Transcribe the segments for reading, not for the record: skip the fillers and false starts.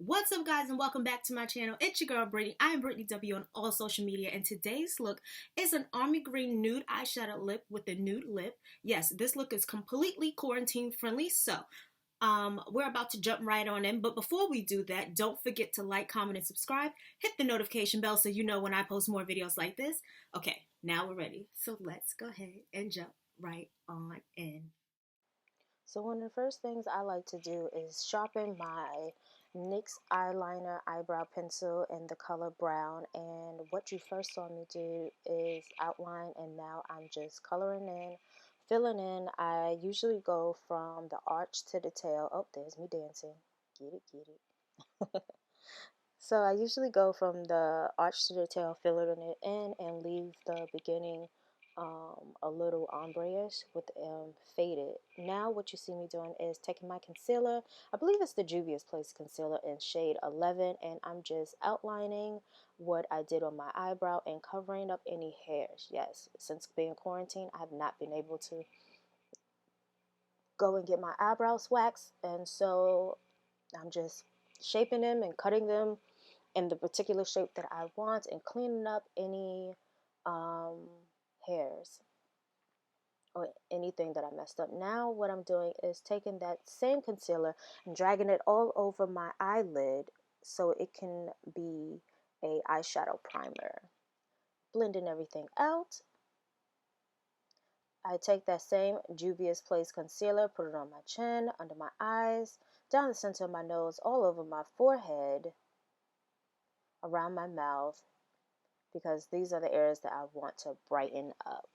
What's up, guys, and welcome back to my channel. It's your girl Brittney. I am Brittney W on all social media, and today's look is an army green nude eyeshadow lip with a nude lip. Yes, this look is completely quarantine friendly, so we're about to jump right on in. But before we do that, don't forget to like, comment, and subscribe. Hit the notification bell so you know when I post more videos like this. Okay, now we're ready. So let's go ahead and jump right on in. So one of the first things I like to do is sharpen my NYX eyeliner eyebrow pencil in the color brown, and what you first saw me do is outline, and now I'm just coloring in, filling in. I usually go from the arch to the tail. Oh, there's me dancing. Get it, get it. So I usually go from the arch to the tail, filling it in, and leave the beginning a little ombre-ish with faded. Now what you see me doing is taking my concealer. I believe it's the Juvia's Place concealer in shade 11, and I'm just outlining what I did on my eyebrow and covering up any hairs. Yes, since being quarantined, I have not been able to go and get my eyebrows waxed, and so I'm just shaping them and cutting them in the particular shape that I want and cleaning up any um, hairs or anything that I messed up. Now what I'm doing is taking that same concealer and dragging it all over my eyelid so it can be a eyeshadow primer. Blending everything out. I take that same Juvia's Place concealer, put it on my chin, under my eyes, down the center of my nose, all over my forehead, around my mouth, because these are the areas that I want to brighten up.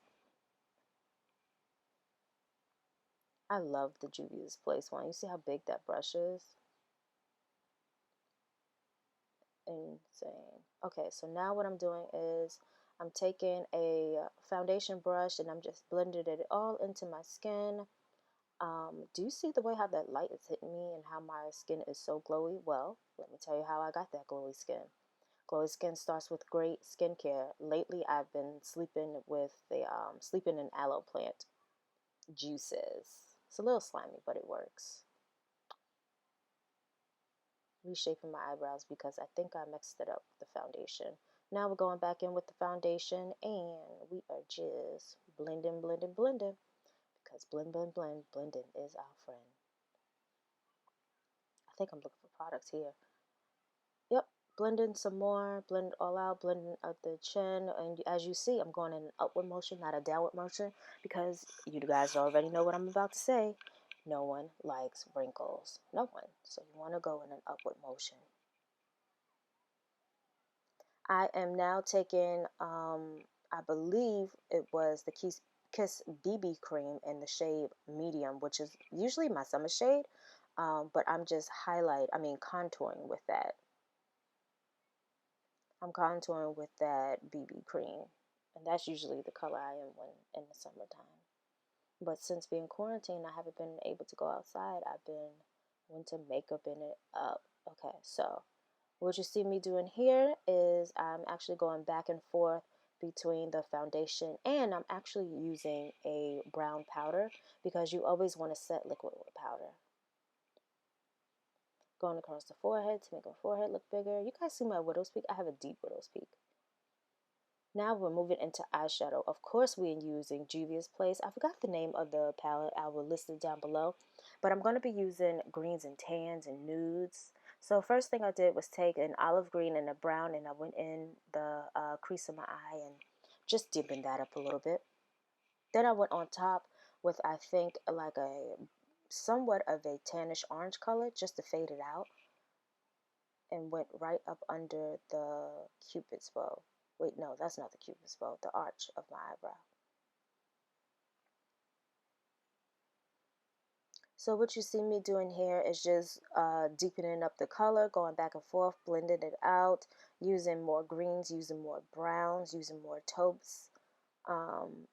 I love the Juvia's Place one. You see how big that brush is? Insane. Okay, so now what I'm doing is I'm taking a foundation brush and I'm just blending it all into my skin. Do you see the way how that light is hitting me and how my skin is so glowy? Well, let me tell you how I got that glowy skin. Glowy skin starts with great skincare. Lately, I've been sleeping with the sleeping in aloe plant juices. It's a little slimy, but it works. Reshaping my eyebrows because I think I mixed it up with the foundation. Now we're going back in with the foundation, and we are just blending, blending, blending, because blend, blend, blend, blending is our friend. I think I'm looking for products here. Yep, blending some more, blend it all out, blending out the chin, and as you see, I'm going in an upward motion, not a downward motion, because you guys already know what I'm about to say. No one likes wrinkles. No one. So you want to go in an upward motion. I am now taking, I believe it was the Kiss BB cream in the shade medium, which is usually my summer shade, but I'm just contouring with that. I'm contouring with that BB cream, and that's usually the color I am when in the summertime. But since being quarantined, I haven't been able to go outside. I've been winter makeuping it up. Okay, so what you see me doing here is I'm actually going back and forth between the foundation, and I'm actually using a brown powder because you always want to set liquid with powder. Going across the forehead to make my forehead look bigger. You guys see my widow's peak? I have a deep widow's peak. Now we're moving into eyeshadow. Of course, we're using Juvia's Place. I forgot the name of the palette. I will list it down below. But I'm going to be using greens and tans and nudes. So first thing I did was take an olive green and a brown, and I went in the crease of my eye and just deepened that up a little bit. Then I went on top with, I think, like a somewhat of a tannish orange color just to fade it out, and went right up under the cupid's bow. Wait, no, that's not the cupid's bow, the arch of my eyebrow. So what you see me doing here is just deepening up the color, going back and forth, blending it out, using more greens, using more browns, using more taupes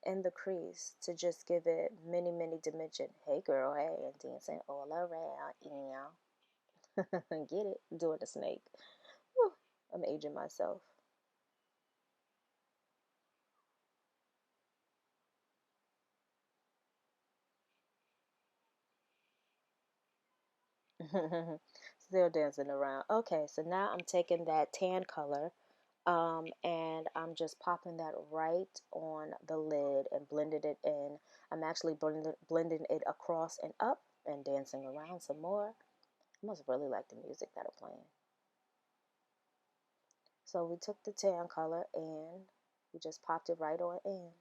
in the crease to just give it many, many dimension. Hey girl, hey, and dancing all around, get it? Doing the snake. Whew, I'm aging myself. Still dancing around. Okay, so now I'm taking that tan color, and I'm just popping that right on the lid and blending it in. I'm actually blending it across and up and dancing around some more. I must really like the music that I'm playing. So we took the tan color and we just popped it right on in.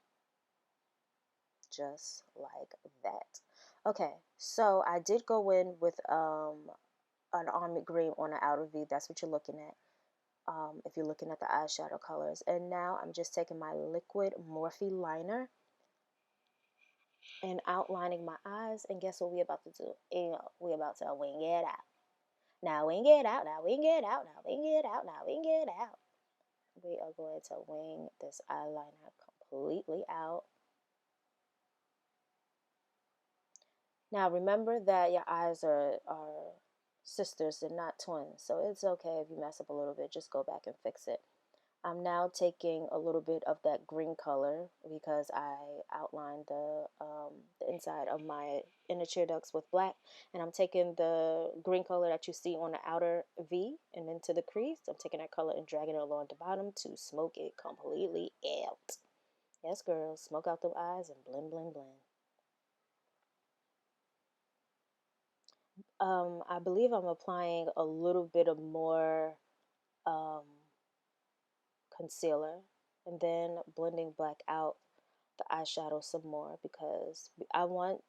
Just like that. Okay, so I did go in with an army green on the outer V. That's what you're looking at. If you're looking at the eyeshadow colors. And now I'm just taking my liquid Morphe liner and outlining my eyes. And guess what we about to do? We about to wing it out. Now wing it out. Now wing it out. Now wing it out. Now wing it out. We are going to wing this eyeliner completely out. Now remember that your eyes are sisters and not twins. So it's okay if you mess up a little bit. Just go back and fix it. I'm now taking a little bit of that green color because I outlined the inside of my inner tear ducts with black, and I'm taking the green color that you see on the outer V and into the crease. I'm taking that color and dragging it along the bottom to smoke it completely out. Yes, girls, smoke out the eyes and blend, blend, blend. I believe I'm applying a little bit of more um, concealer and then blending black out the eyeshadow some more because I want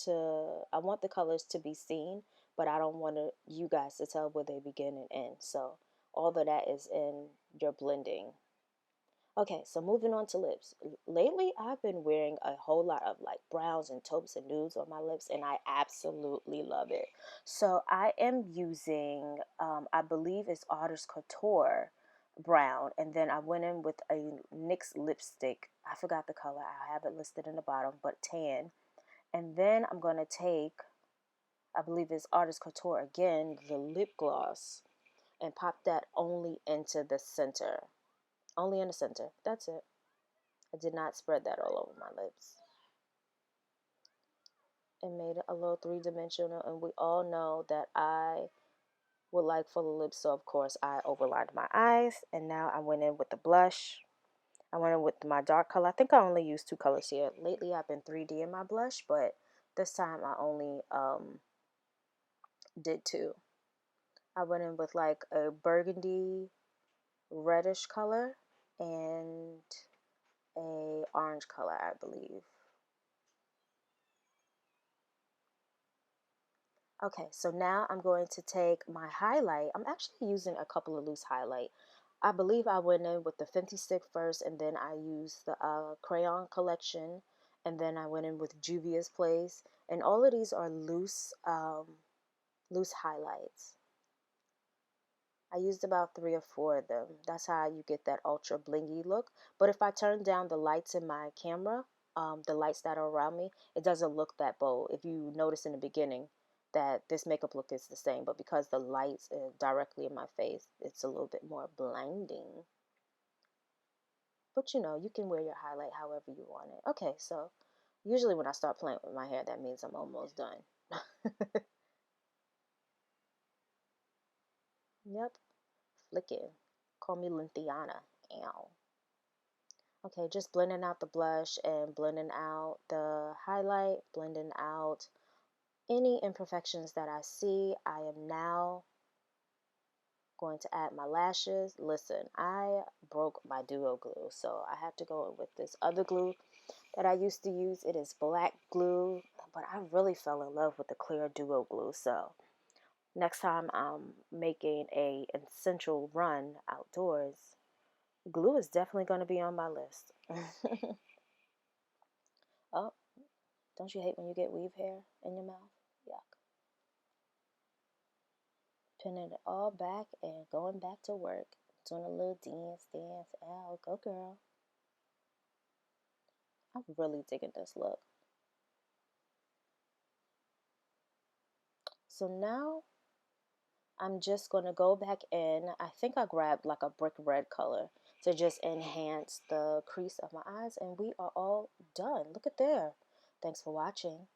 the colors to be seen, but I don't want you guys to tell where they begin and end. So all of that is in your blending. Okay, so moving on to lips. Lately, I've been wearing a whole lot of like browns and taupes and nudes on my lips, and I absolutely love it. So I am using, I believe it's Artist Couture brown, and then I went in with a NYX lipstick. I forgot the color. I have it listed in the bottom, but tan. And then I'm going to take, I believe it's Artist Couture again, the lip gloss, and pop that only into the center. Only in the center. That's it. I did not spread that all over my lips. It made it a little three-dimensional, and we all know that I would like fuller lips, so of course I overlined my eyes, and now I went in with the blush. I went in with my dark color. I think I only used two colors here. Lately I've been 3D in my blush, but this time I only did two. I went in with like a burgundy reddish color and a orange color, I believe. Okay, so now I'm going to take my highlight. I'm actually using a couple of loose highlight. I believe I went in with the Fenty stick first, and then I used the crayon collection, and then I went in with Juvia's Place, and all of these are loose highlights. I used about 3 or 4 of them. That's how you get that ultra blingy look. But if I turn down the lights in my camera, the lights that are around me, it doesn't look that bold. If you notice in the beginning that this makeup look is the same, but because the lights are directly in my face, it's a little bit more blinding. But you know, you can wear your highlight however you want it. Okay, so usually when I start playing with my hair, that means I'm almost done. Yep, flicking. Call me Lynthiana. Ow. Okay, just blending out the blush and blending out the highlight, blending out any imperfections that I see. I am now going to add my lashes. Listen, I broke my duo glue, so I have to go with this other glue that I used to use. It is black glue, but I really fell in love with the clear duo glue, so next time I'm making a essential run outdoors, glue is definitely going to be on my list. Oh, don't you hate when you get weave hair in your mouth? Yuck. Pinning it all back and going back to work. Doing a little dance. Ow, go girl. I'm really digging this look. So now I'm just going to go back in. I think I grabbed like a brick red color to just enhance the crease of my eyes. And we are all done. Look at there. Thanks for watching.